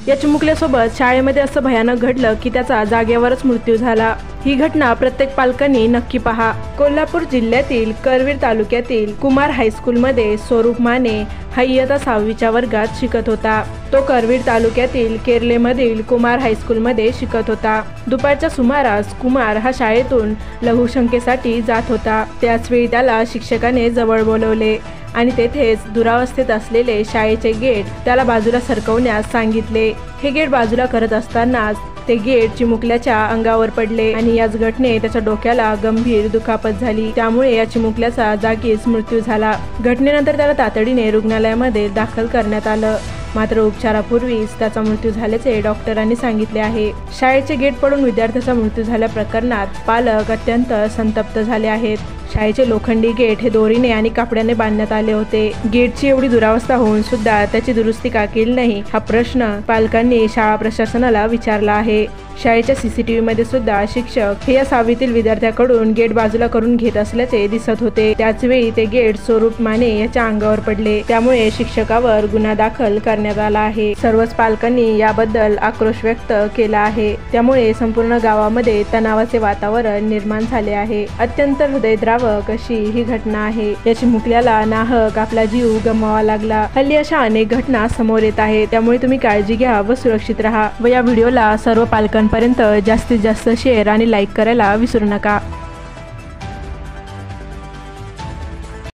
या चिमुकल्यासोबत शाळेमध्ये असं भयानक घडलं की त्याचा जागेवरच मृत्यू झाला। ही घटना प्रत्येक पालकांनी नक्की पहा। कोल्हापूर जिल्ह्यातील करवीर तालुक्यातील कुमार हायस्कूलमध्ये स्वरूप माने हा इयत्ता 6वीच्या वर्गात शिकत होता। तो करवीर तालुक्यातील केरलेमधील कुमार हायस्कूलमध्ये शिकत होता। दुपारच्या सुमारास कुमार हा शाळेतून लघुशंकेसाठी जात होता। त्याच वेळी त्याला शिक्षकाने जवळ बोलवले आणि तेथेच दुरावस्थेत असलेले शाळेचे गेट त्याला बाजूला सरकवण्यास सांगितले। हे गेट बाजूला करत असतानाच ते गेट चिमुकल्याच्या अंगावर पडले आणि याच घटनेत त्याच्या डोक्याला गंभीर दुखापत झाली। त्यामुळे या चिमुकल्याचा जागीच मृत्यू झाला। घटनेनंतर त्याला तातडीने रुग्णालयामध्ये दाखल करण्यात आलं, मात्र उपचारापूर्वीच त्याचा मृत्यू झाल्याचे डॉक्टरांनी सांगितले आहे। शाळेचे गेट पडून विद्यार्थ्याचा मृत्यू झाल्या प्रकरणात पालक अत्यंत संतप्त झाले आहेत। शाळेचे लोखंडी गेट हे दोरीने आणि कापडाने बांधण्यात आले होते। गेटची एवढी दुरावस्था होऊन सुद्धा त्याची दुरुस्ती का केली नाही हा प्रश्न पालकांनी शाळा प्रशासनाला विचारला आहे। शाळेच्या सीसीटीव्ही मध्ये सुद्धा शिक्षक हे या 6वीतील विद्यार्थ्याकडून गेट बाजूला करून घेत असल्याचे दिसत होते। त्याच वेळी ते गेट स्वरूप माने याच्या अंगावर पडले, त्यामुळे शिक्षकावर गुन्हा दाखल करण्यात आला आहे। सर्वच पालकांनी याबद्दल आक्रोश व्यक्त केला आहे। त्यामुळे संपूर्ण गावामध्ये तणावाचे वातावरण निर्माण झाले आहे। अत्यंत हृदयद्रावक अशी ही घटना आहे। या चिमुकल्याला नाहक आपला जीव गमवावा लागला। हल्ली अशा अनेक घटना समोर येत आहेत, त्यामुळे तुम्ही काळजी घ्या व सुरक्षित राहा व या व्हिडिओला सर्व पालकांपर्यंत जास्तीत जास्त शेअर आणि लाईक करायला विसरू नका।